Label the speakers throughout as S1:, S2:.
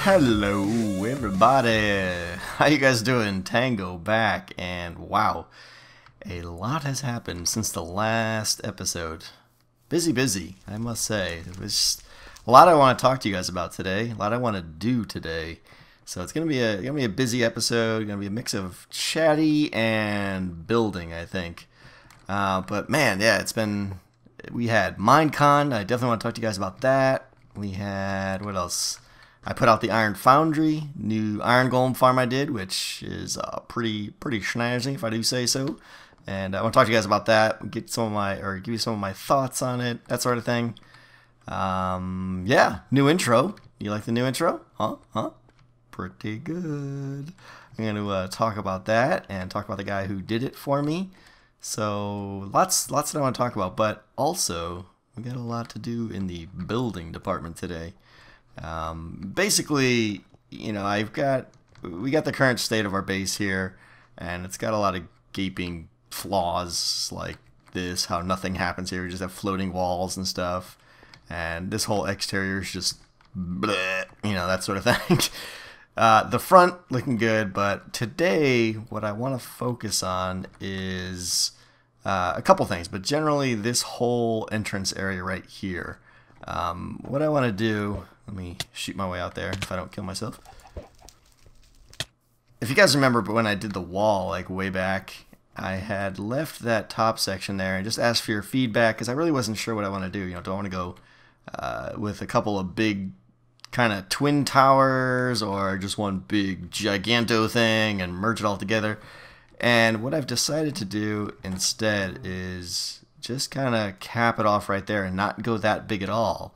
S1: Hello everybody, how you guys doing? Tango back, and wow, a lot has happened since the last episode. Busy, I must say. There's a lot I want to talk to you guys about today, a lot I want to do today. So it's gonna be a busy episode, gonna be a mix of chatty and building, I think. But man, yeah, we had Minecon. I definitely want to talk to you guys about that. We had, what else? I put out the Iron Foundry, new iron golem farm I did, which is pretty snazzy, if I do say so. And I want to talk to you guys about that, give you some of my thoughts on it, that sort of thing. Yeah, new intro. You like the new intro? Huh? Pretty good. I'm going to talk about that and talk about the guy who did it for me. So lots that I want to talk about, but also we got a lot to do in the building department today. Basically, you know, we got the current state of our base here, and it's got a lot of gaping flaws like this, how nothing happens here. We just have floating walls and stuff, and this whole exterior is just bleh, you know, that sort of thing. The front looking good, but today what I want to focus on is a couple things, but generally this whole entrance area right here. What I want to do, let me shoot my way out there if I don't kill myself. If you guys remember, but when I did the wall like way back, I had left that top section there and just asked for your feedback because I really wasn't sure what I want to do. You know, do I want to go with a couple of big kind of twin towers or just one big giganto thing and merge it all together? And what I've decided to do instead is just kind of cap it off right there and not go that big at all.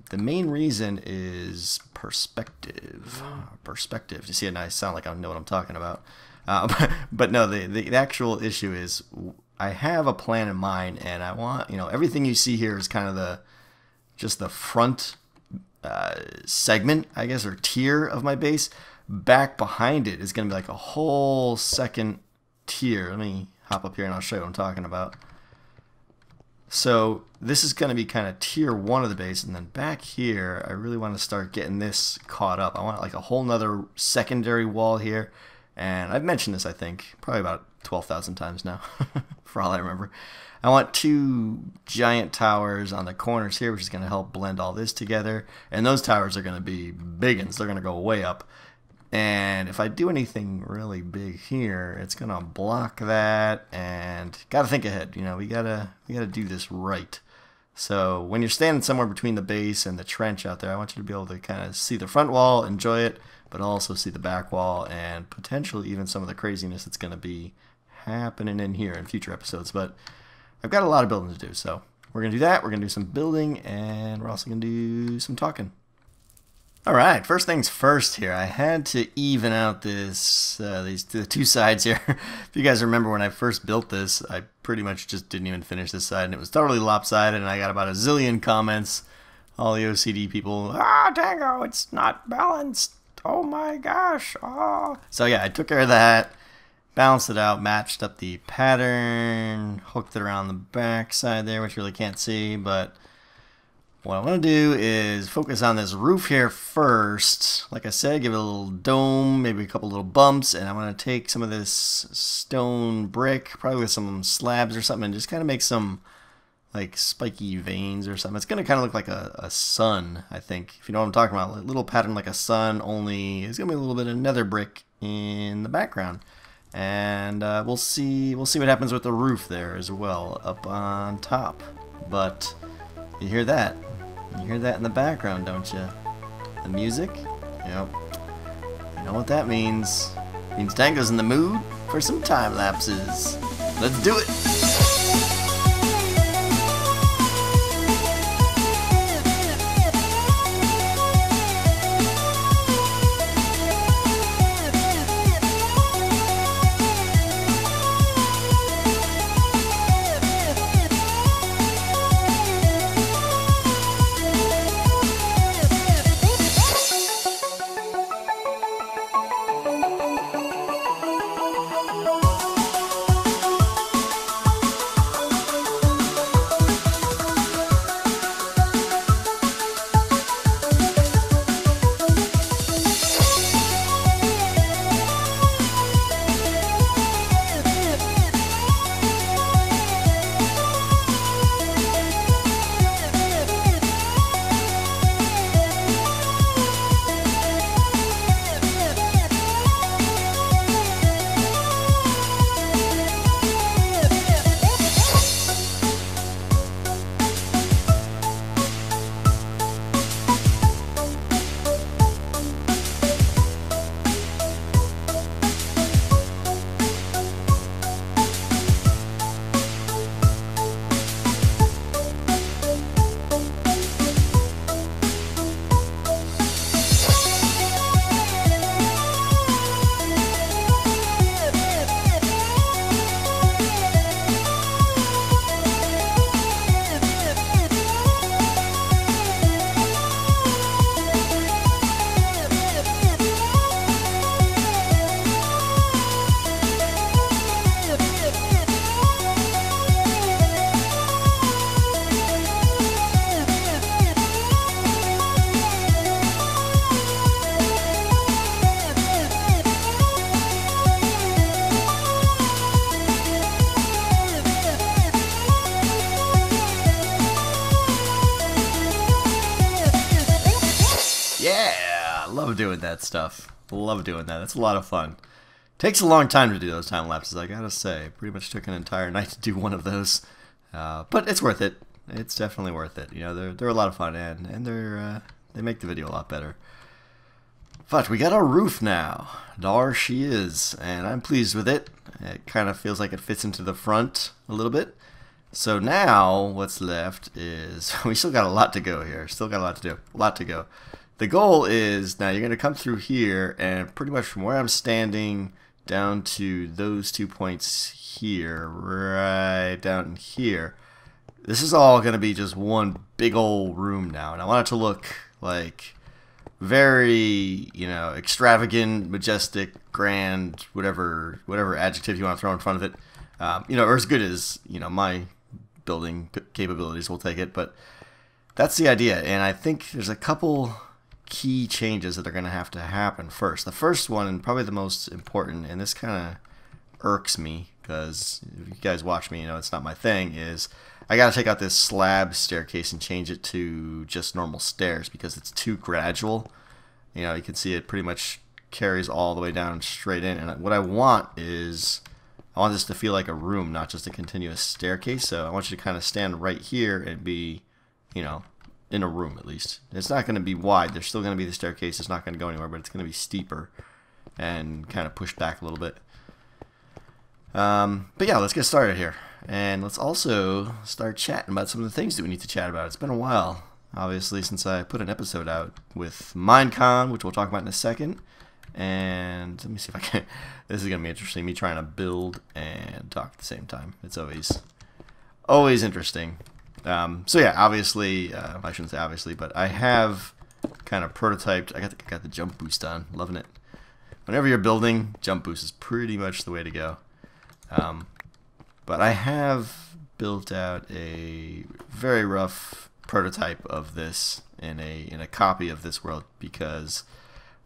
S1: The main reason is perspective. Perspective. You see it? I sound like I know what I'm talking about. But no, the actual issue is I have a plan in mind, and I want, you know, everything you see here is kind of just the front segment, I guess, or tier of my base. Back behind it is going to be like a whole second tier. Let me hop up here and I'll show you what I'm talking about. So this is going to be kind of tier 1 of the base, and then back here I really want to start getting this caught up. I want like a whole nother secondary wall here, and I've mentioned this I think probably about 12,000 times now for all I remember. I want 2 giant towers on the corners here, which is going to help blend all this together, and those towers are going to be big ones. They're going to go way up. And if I do anything really big here, it's gonna block that, and gotta think ahead. You know, we gotta do this right. So when you're standing somewhere between the base and the trench out there, I want you to be able to kind of see the front wall, enjoy it, but also see the back wall and potentially even some of the craziness that's gonna be happening in here in future episodes. But I've got a lot of building to do, so we're gonna do that. We're gonna do some building, and we're also gonna do some talking. Alright, first things first here, I had to even out the 2 sides here. If you guys remember when I first built this, I pretty much just didn't even finish this side, and it was totally lopsided, and I got about a zillion comments. All the OCD people, Tango, it's not balanced, oh my gosh, oh. So yeah, I took care of that, balanced it out, matched up the pattern, hooked it around the back side there, which you really can't see, but what I want to do is focus on this roof here first. Like I said, give it a little dome, maybe a couple little bumps, and I'm going to take some of this stone brick, probably with some slabs or something, and just kind of make some like spiky veins or something. It's going to kind of look like a sun, I think, if you know what I'm talking about. A little pattern like a sun, only it's going to be a little bit of nether brick in the background. And we'll see what happens with the roof there as well, up on top. But you hear that? You hear that in the background, don't you? The music? Yep. You know what that means. It means Tango's in the mood for some time lapses. Let's do it! doing that stuff. Love doing that. That's a lot of fun. Takes a long time to do those time lapses, I gotta say. Pretty much took an entire night to do one of those. But it's worth it. It's definitely worth it. You know, they're a lot of fun, and they make the video a lot better. But we got our roof now. There she is, and I'm pleased with it. It kind of feels like it fits into the front a little bit. So now what's left is we still got a lot to go here. Still got a lot to do. A lot to go. The goal is now you're going to come through here, and pretty much from where I'm standing down to those 2 points here, right down here. This is all going to be just one big old room now, and I want it to look like very, you know, extravagant, majestic, grand, whatever adjective you want to throw in front of it. You know, or as good as, you know, my building capabilities will take it, but that's the idea. And I think there's a couple key changes that are going to have to happen first. The first one, and probably the most important, and this kind of irks me because if you guys watch me, you know it's not my thing, is I got to take out this slab staircase and change it to just normal stairs because it's too gradual. You know, you can see it pretty much carries all the way down straight in, and what I want is I want this to feel like a room, not just a continuous staircase. So I want you to kind of stand right here and be, you know, in a room at least. It's not going to be wide. There's still going to be the staircase. It's not going to go anywhere, but it's going to be steeper and kind of pushed back a little bit. But yeah, let's get started here. And let's also start chatting about some of the things that we need to chat about. It's been a while, obviously, since I put an episode out with Minecon, which we'll talk about in a second. And let me see if I can. This is going to be interesting, me trying to build and talk at the same time. It's always interesting. So yeah, obviously, I shouldn't say obviously, but I have kind of prototyped. I got the jump boost on, loving it. Whenever you're building, jump boost is pretty much the way to go. But I have built out a very rough prototype of this in a copy of this world because,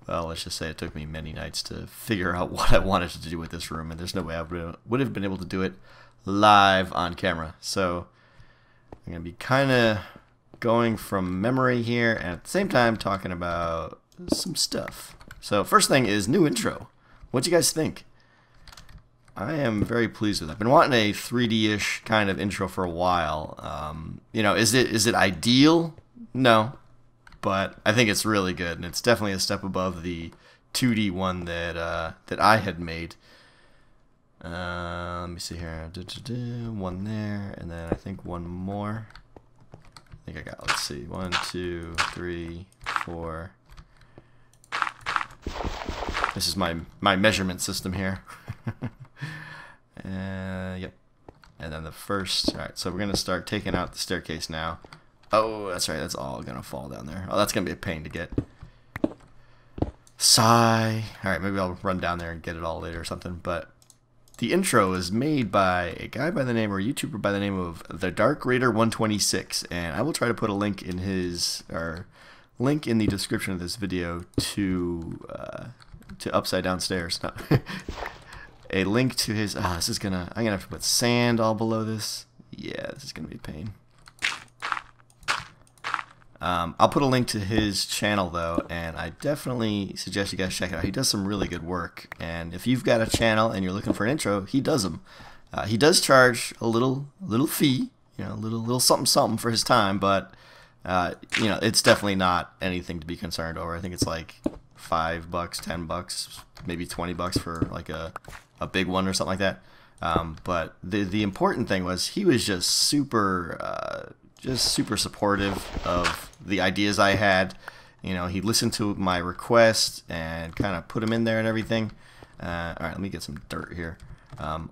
S1: well, let's just say it took me many nights to figure out what I wanted to do with this room, and there's no way I would have been able to do it live on camera. So I'm going to be kind of going from memory here and at the same time talking about some stuff. So first thing is new intro. What'd you guys think? I am very pleased with it. I've been wanting a 3D-ish kind of intro for a while. You know, is it ideal? No. But I think it's really good, and it's definitely a step above the 2D one that I had made. Let me see here. One there, and then I think one more. I think I got, let's see, 1, 2, 3, 4. This is my measurement system here. Yep. And then the first, alright, so we're going to start taking out the staircase now. Oh, that's right, that's all going to fall down there. Oh, that's going to be a pain to get. Sigh. Alright, maybe I'll run down there and get it all later or something, but the intro is made by a guy by the name, or a YouTuber by the name of The Dark Raider 126, and I will try to put a link in link in the description of this video to Upside Down Stairs. No. A link to his. This is gonna. I'm gonna have to put sand all below this. Yeah, this is gonna be a pain. I'll put a link to his channel though, and I definitely suggest you guys check it out. He does some really good work, and if you've got a channel and you're looking for an intro, he does them. He does charge a little fee, you know, a little something for his time, but you know, it's definitely not anything to be concerned over. I think it's like $5, $10, maybe $20 for like a big one or something like that. But the important thing was he was just super supportive of the ideas I had. You know, he listened to my request and kind of put them in there and everything. All right, let me get some dirt here.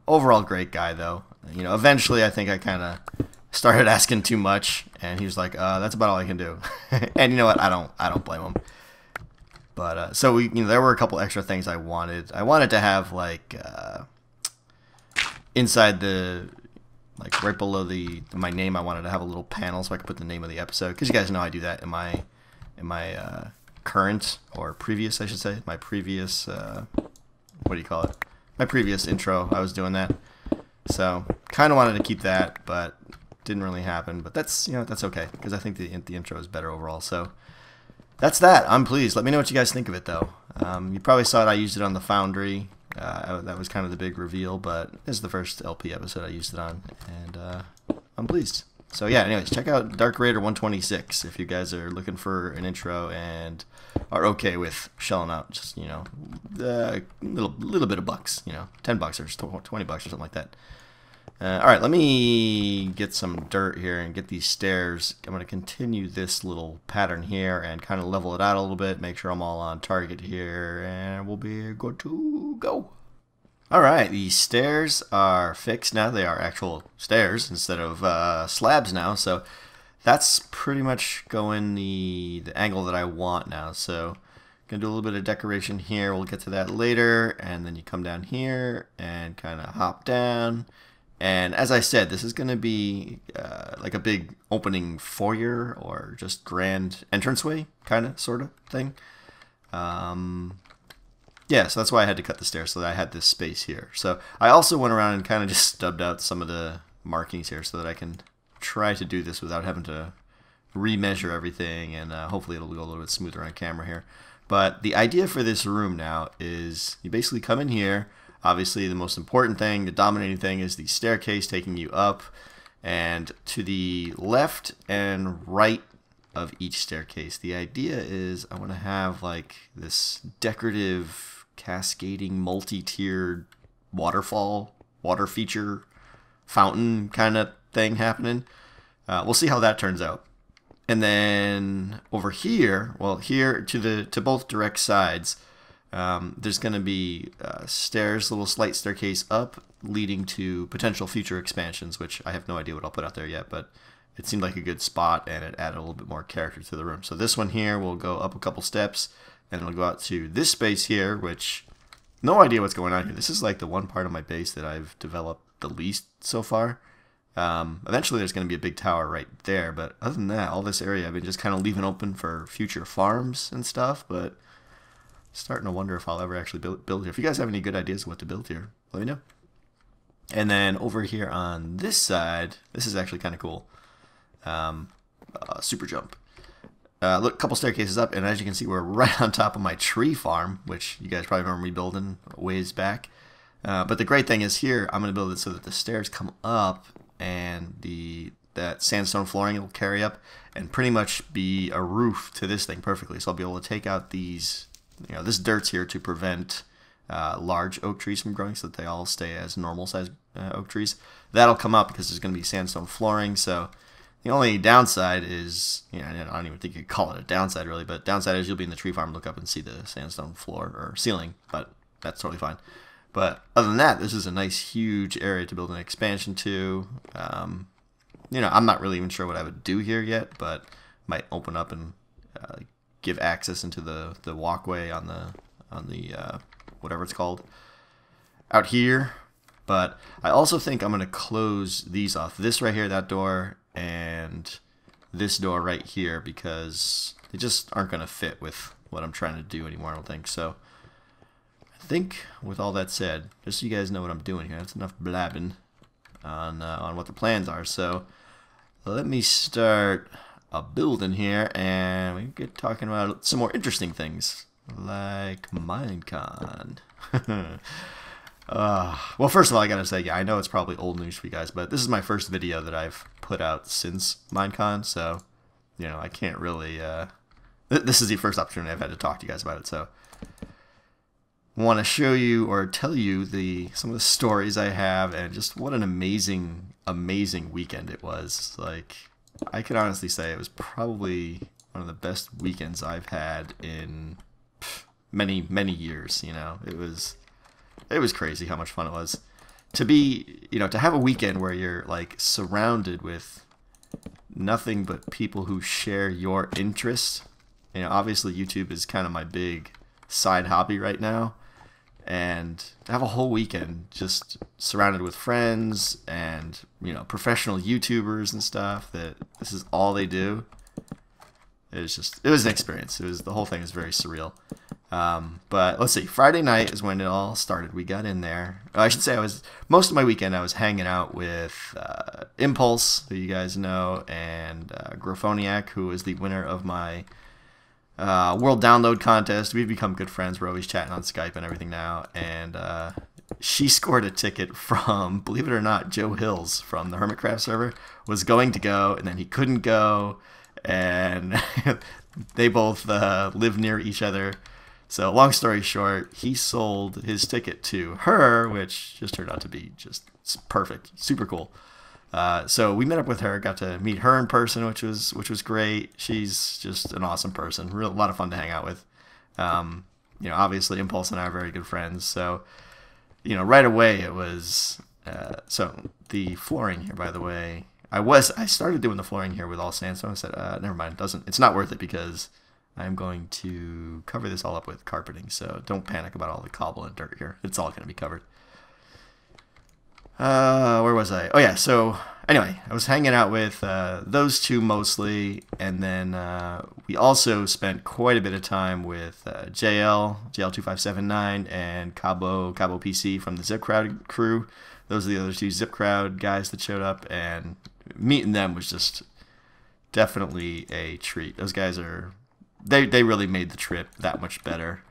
S1: Overall, great guy though. You know, eventually I think I kind of started asking too much, and he was like, "That's about all I can do." And you know what? I don't blame him. But so there were a couple extra things I wanted. I wanted to have like inside the, like right below my name, I wanted to have a little panel so I could put the name of the episode, because you guys know I do that in my current, or previous, I should say, my previous what do you call it? My previous intro. I was doing that, so kind of wanted to keep that, but didn't really happen. But that's, you know, that's okay, because I think the intro is better overall. So that's that. I'm pleased. Let me know what you guys think of it, though. You probably saw it. I used it on the Foundry. That was kind of the big reveal, but this is the first LP episode I used it on, and I'm pleased. So yeah, anyways, check out Dark Raider 126 if you guys are looking for an intro and are okay with shelling out just, you know, a little bit of bucks, you know, $10 or $20 or something like that. Alright, let me get some dirt here and get these stairs. I'm going to continue this little pattern here and kind of level it out a little bit, make sure I'm all on target here, and we'll be good to go. Alright, the stairs are fixed now. They are actual stairs instead of slabs now, so that's pretty much going the angle that I want now. So gonna do a little bit of decoration here. We'll get to that later, and then you come down here and kind of hop down. And as I said, this is going to be like a big opening foyer or just grand entranceway kind of sort of thing. Yeah, so that's why I had to cut the stairs so that I had this space here. So I also went around and kind of just stubbed out some of the markings here so that I can try to do this without having to remeasure everything, and hopefully it'll go a little bit smoother on camera here. But the idea for this room now is you basically come in here. Obviously, the most important thing, the dominating thing, is the staircase taking you up. And to the left and right of each staircase, the idea is I want to have like this decorative, cascading, multi-tiered waterfall, water feature, fountain kind of thing happening. We'll see how that turns out. And then over here, well, here to both direct sides, there's going to be stairs, little slight staircase up, leading to potential future expansions, which I have no idea what I'll put out there yet, but it seemed like a good spot, and it added a little bit more character to the room. So this one here will go up a couple steps, and it'll go out to this space here, which, no idea what's going on here. This is like the one part of my base that I've developed the least so far. Eventually there's going to be a big tower right there, but other than that, all this area I've been just kind of leaving open for future farms and stuff, but starting to wonder if I'll ever actually build here. If you guys have any good ideas of what to build here, let me know. And then over here on this side, this is actually kind of cool. Super jump. Look, a couple staircases up, and as you can see, we're right on top of my tree farm, which you guys probably remember me building a ways back. But the great thing is here, I'm going to build it so that the stairs come up, and that sandstone flooring will carry up and pretty much be a roof to this thing perfectly. So I'll be able to take out these, you know, this dirt's here to prevent large oak trees from growing, so that they all stay as normal size oak trees. That'll come up because there's going to be sandstone flooring. So the only downside is, you know, I don't even think you could call it a downside really, but downside is you'll be in the tree farm, look up and see the sandstone floor or ceiling, but that's totally fine. But other than that, this is a nice huge area to build an expansion to. You know, I'm not really even sure what I would do here yet, but might open up and give access into the walkway on the whatever it's called out here. But I also think I'm going to close these off. This right here, that door, and this door right here, because they just aren't going to fit with what I'm trying to do anymore, I don't think. So I think with all that said, just so you guys know what I'm doing here, that's enough blabbing on what the plans are. So let me start a building here, and we get talking about some more interesting things like Minecon. Well, first of all, I gotta say, yeah, I know it's probably old news for you guys, but this is my first video that I've put out since Minecon, so, you know, I can't really, this is the first opportunity I've had to talk to you guys about it, so I want to show you or tell you some of the stories I have, and just what an amazing weekend it was. Like, I could honestly say it was probably one of the best weekends I've had in many years. You know, it was crazy how much fun it was to be, you know, to have a weekend where you're like surrounded with nothing but people who share your interests. You know, obviously YouTube is kind of my big side hobby right now, and to have a whole weekend just surrounded with friends and, you know, professional YouTubers and stuff that this is all they do. It was an experience. The whole thing was very surreal. But let's see, Friday night is when it all started. We got in there. I should say most of my weekend I was hanging out with Impulse, who you guys know, and Grofoniac, who is the winner of my world download contest. We've become good friends. We're always chatting on Skype and everything now. And she scored a ticket from, believe it or not, Joe Hills from the Hermitcraft server. Was going to go, and then he couldn't go. And they both live near each other. So long story short, he sold his ticket to her, which just turned out to be just perfect, super cool. So we met up with her, got to meet her in person, which was great. She's just an awesome person, a lot of fun to hang out with. Obviously Impulse and I are very good friends, so right away it was. So the flooring here, by the way, I started doing the flooring here with all sandstone. I said, never mind, it's not worth it because I'm going to cover this all up with carpeting. So don't panic about all the cobble and dirt here. It's all going to be covered. Where was I? Oh yeah, so anyway, I was hanging out with those two mostly, and then we also spent quite a bit of time with JL2579 and Cabo PC from the Zip Crowd crew. Those are the other two Zip Crowd guys that showed up, and meeting them was just definitely a treat. Those guys they really made the trip that much better.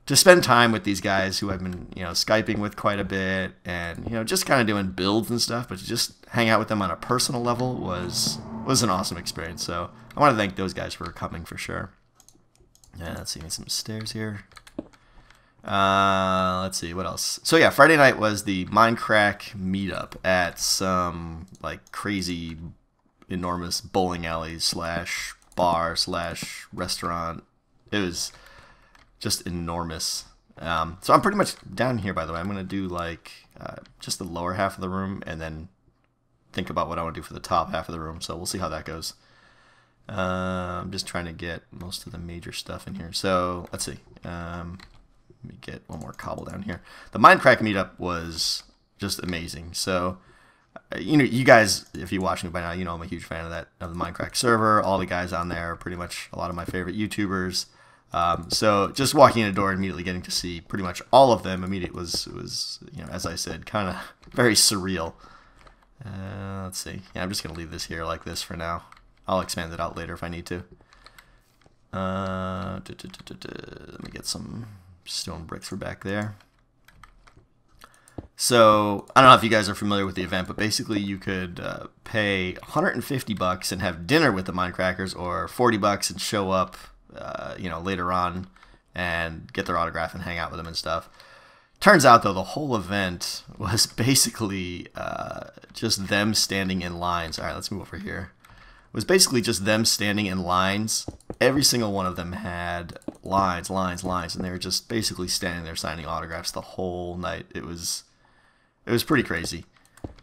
S1: To spend time with these guys who I've been, Skyping with quite a bit, and just kind of doing builds and stuff, but to just hang out with them on a personal level was an awesome experience. So I want to thank those guys for coming for sure. Yeah, let's see, some stairs here. Let's see what else. So yeah, Friday night was the Minecraft meetup at some like crazy, enormous bowling alley / bar / restaurant. It was just enormous. So I'm pretty much down here, by the way. I'm going to do like just the lower half of the room and then think about what I want to do for the top half of the room. So we'll see how that goes. I'm just trying to get most of the major stuff in here. So let's see. Let me get one more cobble down here. The Minecraft meetup was just amazing. So you guys, if you watch me by now, I'm a huge fan of the Minecraft server. All the guys on there are pretty much a lot of my favorite YouTubers. So just walking in the door and immediately getting to see pretty much all of them immediately was as I said, kind of very surreal. Let's see. Yeah, I'm just going to leave this here like this for now. I'll expand it out later if I need to. Let me get some stone bricks for back there. So I don't know if you guys are familiar with the event, but basically you could pay $150 and have dinner with the Minecrackers, or $40 and show up later on and get their autograph and hang out with them and stuff. Turns out, though, the whole event was basically just them standing in lines. All right, let's move over here. It was basically just them standing in lines. Every single one of them had lines, and they were just basically standing there signing autographs the whole night. It was pretty crazy.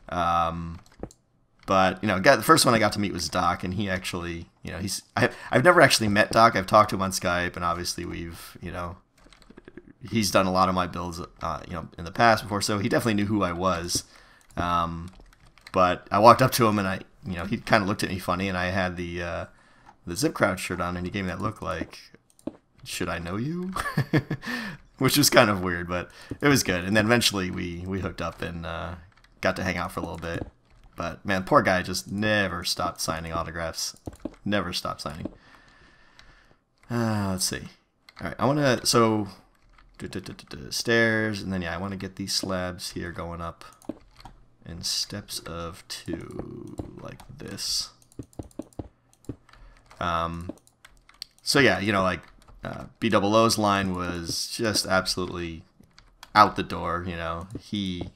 S1: But the first one I got to meet was Doc, and he actually, I've never actually met Doc. I've talked to him on Skype, and obviously we've, he's done a lot of my builds, in the past before, so he definitely knew who I was. But I walked up to him, and he kind of looked at me funny, and I had the Zip Crowd shirt on, and he gave me that look like, should I know you? Which was kind of weird, but it was good. And then eventually we hooked up and got to hang out for a little bit. But man, poor guy just never stopped signing autographs. Never stopped signing. Let's see. All right, I want to stairs, and then I want to get these slabs here going up in steps of 2, like this. So yeah, BOO's line was just absolutely out the door. He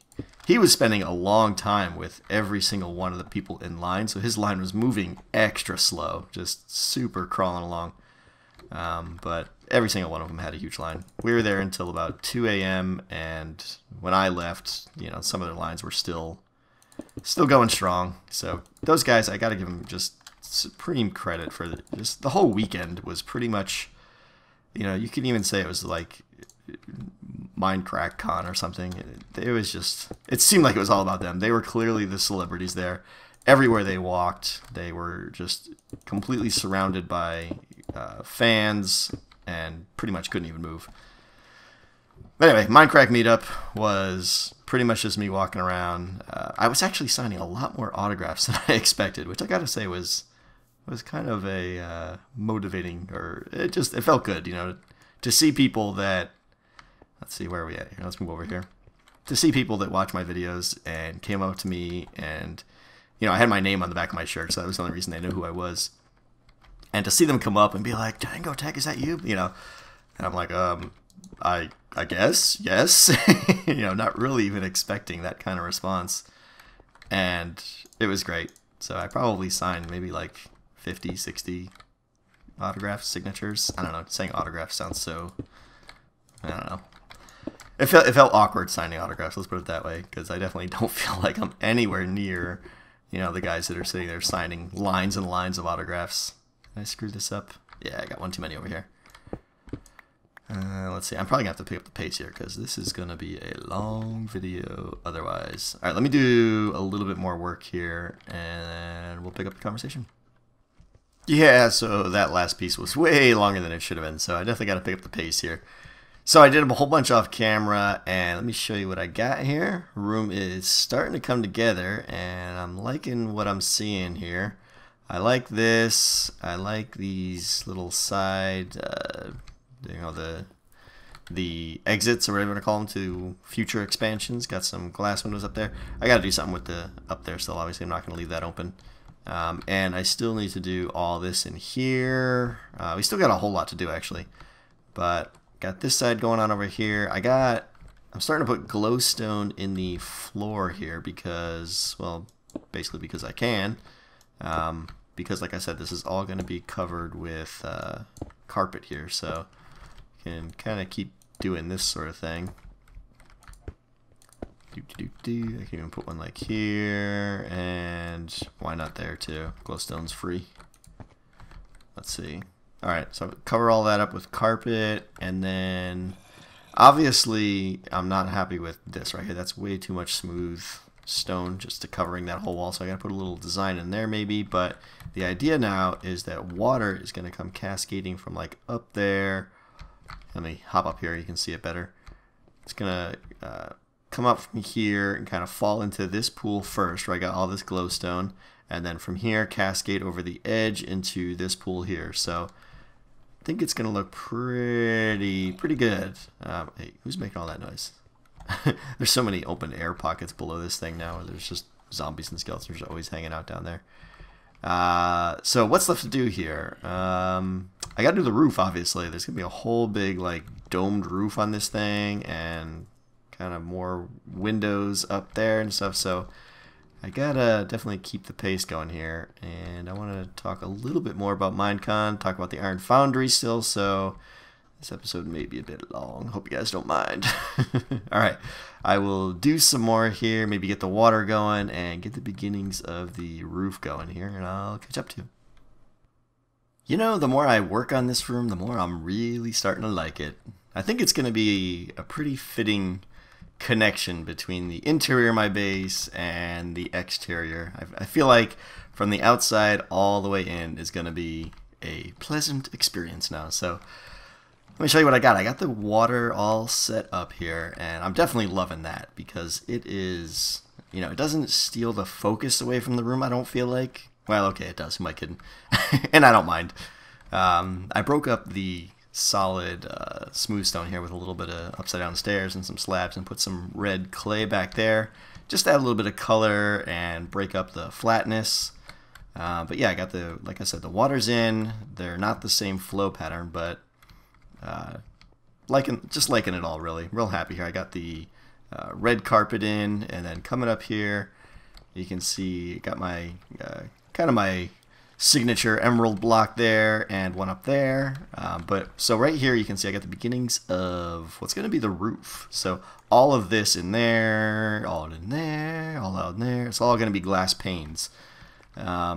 S1: was spending a long time with every single one of the people in line, so his line was moving extra slow, just super crawling along. But every single one of them had a huge line. We were there until about 2 a.m., and when I left, some of their lines were still going strong. So those guys, I got to give them just supreme credit for just the whole weekend was pretty much, you can even say it was like Minecraft Con or something. It seemed like it was all about them. They were clearly the celebrities there. Everywhere they walked, they were just completely surrounded by fans and pretty much couldn't even move. But anyway, Minecraft meetup was pretty much just me walking around. I was actually signing a lot more autographs than I expected, which I gotta say was was kind of a motivating, or it felt good, you know, to see people that, let's see, where are we at here? Let's move over here. To see people that watch my videos and came up to me, and, you know, I had my name on the back of my shirt, so that was the only reason they knew who I was. And to see them come up and be like, Tango Tech, is that you? You know, and I'm like, I guess, yes. You know, not really even expecting that kind of response. And it was great. So I probably signed maybe like 50, 60 autographs, signatures. I don't know, saying autographs sounds so, I don't know. It felt awkward signing autographs, let's put it that way, because I definitely don't feel like I'm anywhere near, you know, the guys that are sitting there signing lines and lines of autographs. Did I screw this up? Yeah, I got one too many over here. Let's see, I'm probably going to have to pick up the pace here, because this is going to be a long video otherwise. Alright, let me do a little bit more work here, and we'll pick up the conversation. Yeah, so that last piece was way longer than it should have been, so I definitely got to pick up the pace here. So I did a whole bunch off camera, and let me show you what I got here. Room is starting to come together, and I'm liking what I'm seeing here. I like this. I like these little side, you know, the exits, or whatever you want to call them, to future expansions. Got some glass windows up there. I got to do something with the up there still. Obviously, I'm not going to leave that open. And I still need to do all this in here. We still got a whole lot to do, actually, but got this side going on over here. I'm starting to put glowstone in the floor here because, well, basically because I can. Because, like I said, this is all going to be covered with carpet here, so you can kind of keep doing this sort of thing. I can even put one like here, and why not there too? Glowstone's free. Let's see. Alright, so cover all that up with carpet, and then obviously I'm not happy with this right here. That's way too much smooth stone just to covering that whole wall, so I gotta put a little design in there maybe. But the idea now is that water is gonna come cascading from like up there. Let me hop up here, you can see it better. It's gonna come up from here and kind of fall into this pool first, where I got all this glowstone, and then from here cascade over the edge into this pool here. So I think it's gonna look pretty good. Hey, who's making all that noise? There's so many open air pockets below this thing now. There's just zombies and skeletons always hanging out down there. So what's left to do here? I gotta do the roof, obviously. There's gonna be a whole big like domed roof on this thing, and kind of more windows up there and stuff. So I gotta definitely keep the pace going here, and I want to talk a little bit more about Minecon, talk about the Iron Foundry still, so this episode may be a bit long. Hope you guys don't mind. Alright, I will do some more here, maybe get the water going, and get the beginnings of the roof going here, and I'll catch up to you. You know, the more I work on this room, the more I'm really starting to like it. I think it's going to be a pretty fitting connection between the interior of my base and the exterior. I feel like from the outside all the way in is going to be a pleasant experience now. So let me show you what I got. I got the water all set up here, and I'm definitely loving that because it is, you know, it doesn't steal the focus away from the room, I don't feel like. Well, okay, it does. Who am I kidding? And I don't mind. I broke up the solid smooth stone here with a little bit of upside down stairs and some slabs, and put some red clay back there just to add a little bit of color and break up the flatness. But yeah, I got the, like I said, the water's in. They're not the same flow pattern, but just liking it all, really. Real happy here. I got the red carpet in, and then coming up here you can see got my kind of my signature emerald block there, and one up there. But so right here you can see I got the beginnings of what's going to be the roof. So all of this in there, all in there, all out in there. It's all going to be glass panes. I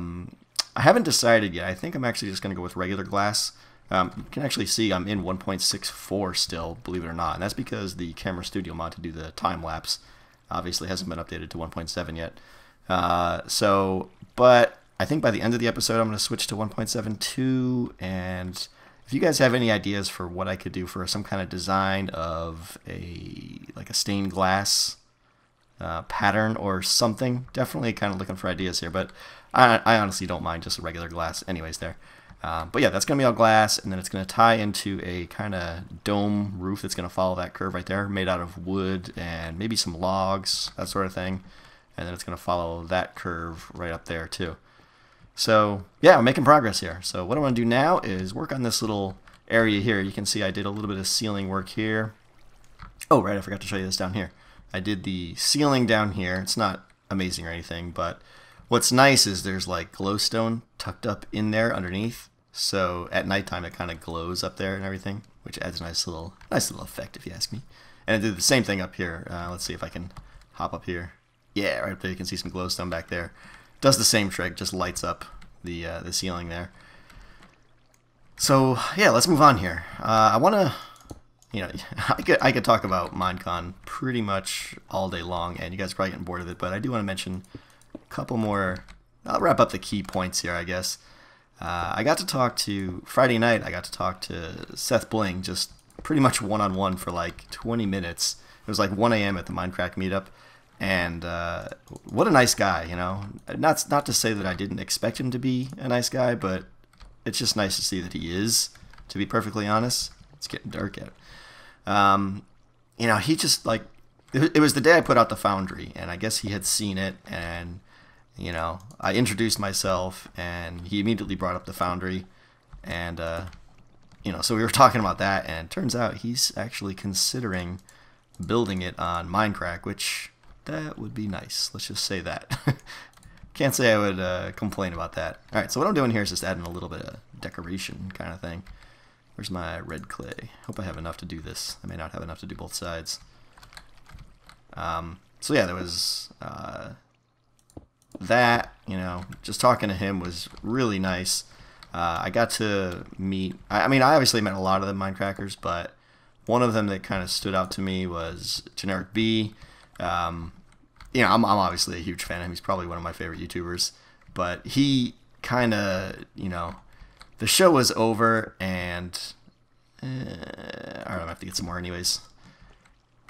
S1: haven't decided yet. I think I'm actually just going to go with regular glass. You can actually see I'm in 1.64 still, believe it or not. And that's because the Camera Studio mod to do the time-lapse obviously hasn't been updated to 1.7 yet. But I think by the end of the episode I'm going to switch to 1.72, and if you guys have any ideas for what I could do for some kind of design of like a stained glass pattern or something. Definitely kind of looking for ideas here, but I honestly don't mind just a regular glass anyways there. But yeah, that's going to be all glass, and then it's going to tie into a kind of dome roof that's going to follow that curve right there, made out of wood and maybe some logs, that sort of thing. And then it's going to follow that curve right up there too. So yeah, I'm making progress here. So what I want to do now is work on this little area here. You can see I did a little bit of ceiling work here. Oh, right, I forgot to show you this down here. I did the ceiling down here. It's not amazing or anything, but what's nice is there's like glowstone tucked up in there underneath. So at nighttime it kind of glows up there and everything, which adds a nice little effect if you ask me. And I did the same thing up here. Let's see if I can hop up here. Yeah, right up there you can see some glowstone back there. Does the same trick, just lights up the ceiling there. So yeah, let's move on here. I want to, you know, I could talk about Minecon pretty much all day long, and you guys are probably getting bored of it, but I do want to mention a couple more. I'll wrap up the key points here, I guess. I got to talk to, Friday night, I got to talk to Seth Bling, just pretty much one-on-one for like 20 minutes. It was like 1 a.m. at the Minecraft meetup, and what a nice guy, you know. Not to say that I didn't expect him to be a nice guy, but it's just nice to see that he is, to be perfectly honest. It's getting dark out. You know, he just, like, it was the day I put out the Foundry, and I guess he had seen it, and, you know, I introduced myself, and he immediately brought up the Foundry, and, you know, so we were talking about that, and it turns out he's actually considering building it on Minecraft, which, that would be nice. Let's just say that. Can't say I would complain about that. Alright, so what I'm doing here is just adding a little bit of decoration kind of thing. Where's my red clay? Hope I have enough to do this. I may not have enough to do both sides. So yeah, there was that, you know, just talking to him was really nice. I got to meet, I mean, I obviously met a lot of the Minecrackers, but one of them that kind of stood out to me was Generic B. You know, I'm obviously a huge fan of him. He's probably one of my favorite YouTubers. But he kind of, you know, the show was over, and alright, I'm gonna have to get some more anyways.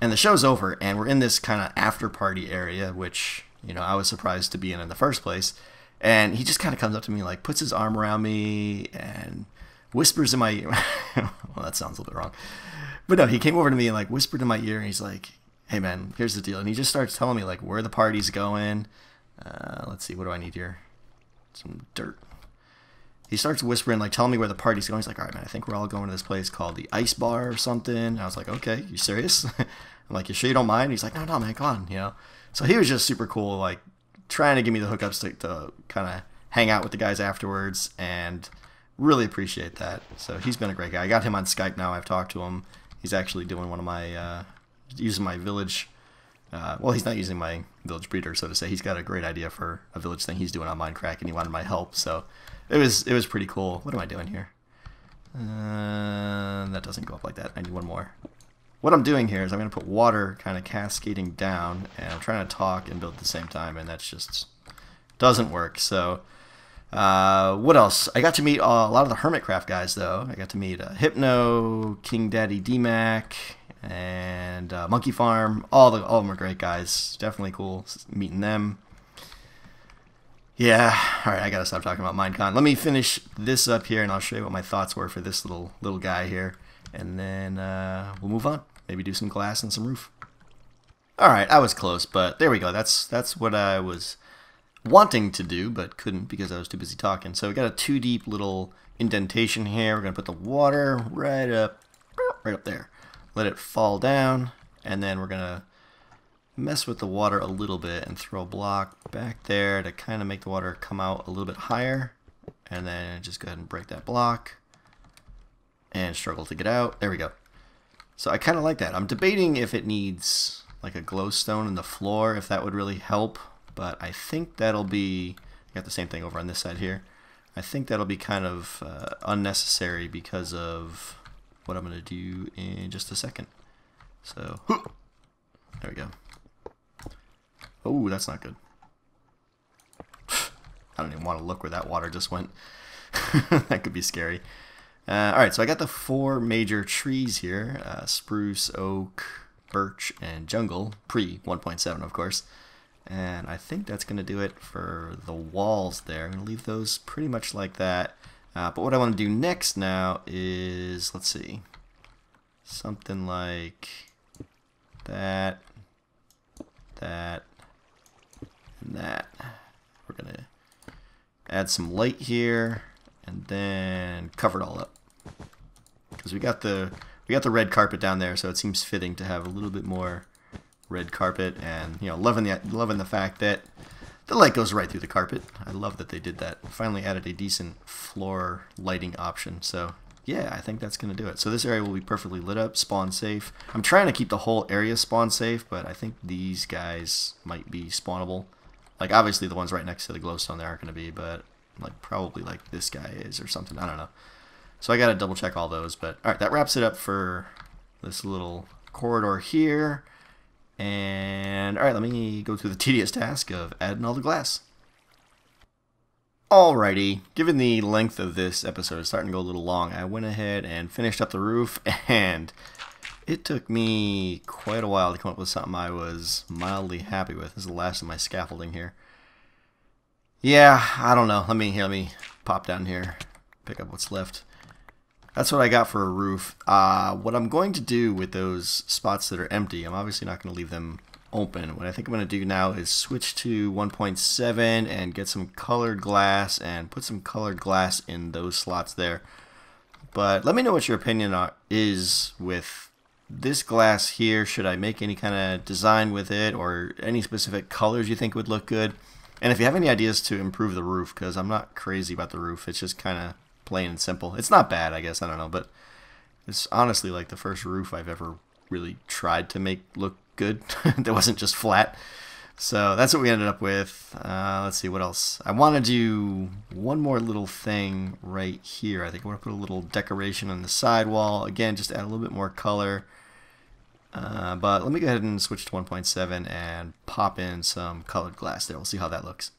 S1: And the show's over, and we're in this kind of after party area, which, you know, I was surprised to be in the first place. And he just kind of comes up to me, like, puts his arm around me and whispers in my ear. Well, that sounds a little bit wrong. But no, he came over to me and, like, whispered in my ear, and he's like, hey man, here's the deal. And he just starts telling me like where the party's going. Let's see, what do I need here? Some dirt. He starts whispering, like telling me where the party's going. He's like, all right man, I think we're all going to this place called the Ice Bar or something. And I was like, okay, you serious? I'm like, you sure you don't mind? He's like, no man, come on, you know. So he was just super cool, like trying to give me the hookups to kind of hang out with the guys afterwards, and really appreciate that. So he's been a great guy. I got him on Skype now. I've talked to him. He's actually doing one of my using my village, well, he's not using my village breeder, so to say. He's got a great idea for a village thing he's doing on Minecraft, and he wanted my help, so it was pretty cool. What am I doing here? That doesn't go up like that. I need one more. What I'm doing here is I'm going to put water kind of cascading down, and I'm trying to talk and build at the same time, and that's just doesn't work. So what else? I got to meet a lot of the Hermitcraft guys, though. I got to meet Hypno, King Daddy D-Mac, and Monkey Farm. All of them are great guys. Definitely cool meeting them. Yeah, alright, I gotta stop talking about Minecon. Let me finish this up here, and I'll show you what my thoughts were for this little guy here. And then we'll move on. Maybe do some glass and some roof. Alright, I was close, but there we go. That's what I was wanting to do, but couldn't because I was too busy talking. So we got a 2 deep little indentation here. We're gonna put the water right up there. Let it fall down, and then we're gonna mess with the water a little bit and throw a block back there to kind of make the water come out a little bit higher, and then just go ahead and break that block and struggle to get out. There we go. So I kind of like that. I'm debating if it needs like a glowstone in the floor, if that would really help, but I think that'll be, I got the same thing over on this side here. I think that'll be kind of unnecessary because of what I'm going to do in just a second. So, there we go. Oh, that's not good. I don't even want to look where that water just went. That could be scary. Alright, so I got the 4 major trees here. Spruce, oak, birch and jungle, pre 1.7 of course. And I think that's going to do it for the walls there. I'm going to leave those pretty much like that. But what I want to do next now is, let's see, something like that, that, and that. We're going to add some light here and then cover it all up. Because we got the red carpet down there, so it seems fitting to have a little bit more red carpet, and loving the fact that the light goes right through the carpet. I love that they did that. Finally added a decent floor lighting option. So yeah, I think that's gonna do it. So this area will be perfectly lit up, spawn safe. I'm trying to keep the whole area spawn safe, but I think these guys might be spawnable. Like obviously the ones right next to the glowstone they aren't gonna be, but like probably like this guy is or something. I don't know. So I gotta double check all those. But all right, that wraps it up for this little corridor here. And alright, let me go through the tedious task of adding all the glass. Alrighty, given the length of this episode is starting to go a little long, I went ahead and finished up the roof, and it took me quite a while to come up with something I was mildly happy with. This is the last of my scaffolding here. Yeah, I don't know. Let me pop down here, pick up what's left. That's what I got for a roof. What I'm going to do with those spots that are empty, I'm obviously not going to leave them open. What I think I'm going to do now is switch to 1.7 and get some colored glass and put some colored glass in those slots there. But let me know what your opinion is with this glass here. Should I make any kind of design with it, or any specific colors you think would look good? And if you have any ideas to improve the roof, because I'm not crazy about the roof, it's just kind of plain and simple. It's not bad, I guess, I don't know, but it's honestly like the first roof I've ever really tried to make look good that wasn't just flat. So that's what we ended up with. Let's see, what else? I want to do one more little thing right here. I think I want to put a little decoration on the side wall. Again, just add a little bit more color. But let me go ahead and switch to 1.7 and pop in some colored glass there. We'll see how that looks.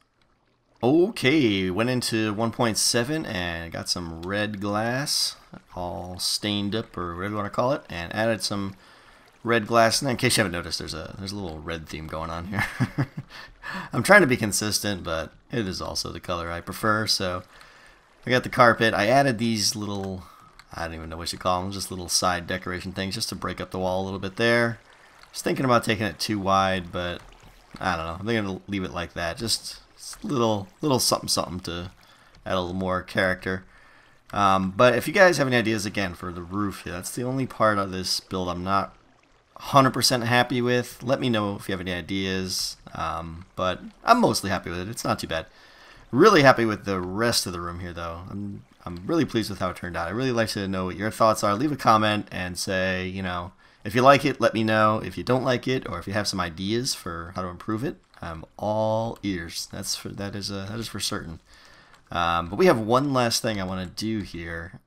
S1: Okay, went into 1.7 and got some red glass, all stained up, or whatever you want to call it, and added some red glass. And in case you haven't noticed, there's a little red theme going on here. I'm trying to be consistent, but it is also the color I prefer. So I got the carpet. I added these little, I don't even know what you call them, just little side decoration things, just to break up the wall a little bit there. I was thinking about taking it too wide, but I don't know. I'm going to leave it like that. Just little something to add a little more character. But if you guys have any ideas, again, for the roof, that's the only part of this build I'm not 100% happy with. Let me know if you have any ideas. But I'm mostly happy with it. It's not too bad. Really happy with the rest of the room here, though. I'm really pleased with how it turned out. I really like to know what your thoughts are. Leave a comment and say, if you like it, let me know. If you don't like it, or if you have some ideas for how to improve it, I'm all ears. That is for certain. But we have one last thing I want to do here,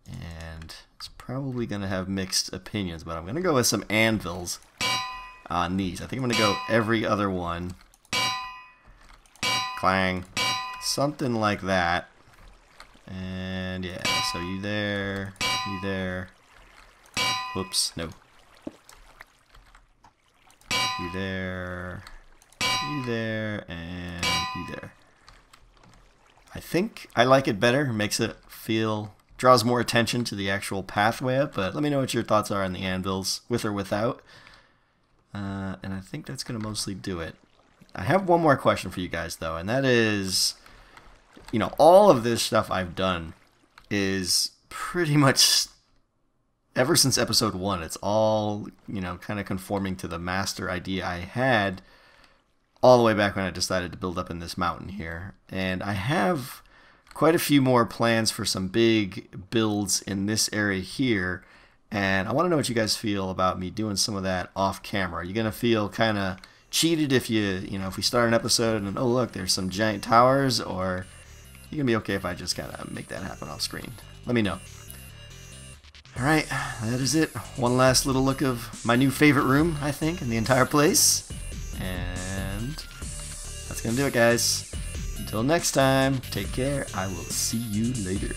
S1: and it's probably going to have mixed opinions, but I'm going to go with some anvils on these. I think I'm going to go every other one. Clang. Something like that. And yeah, so you there, you there. Whoops, no. You there, you there, and you there. I think I like it better. It makes it draws more attention to the actual pathway up, but let me know what your thoughts are on the anvils, with or without. And I think that's going to mostly do it. I have one more question for you guys, though, and that is, all of this stuff I've done is pretty much, ever since episode 1, it's all, kind of conforming to the master idea I had all the way back when I decided to build up in this mountain here. And I have quite a few more plans for some big builds in this area here, and I want to know what you guys feel about me doing some of that off camera. Are you going to feel kind of cheated if if we start an episode and, oh look, there's some giant towers, or you going to be okay if I just kind of make that happen off screen? Let me know. Alright, that is it. One last little look of my new favorite room, I think, in the entire place. And that's going to do it, guys. Until next time, take care. I will see you later.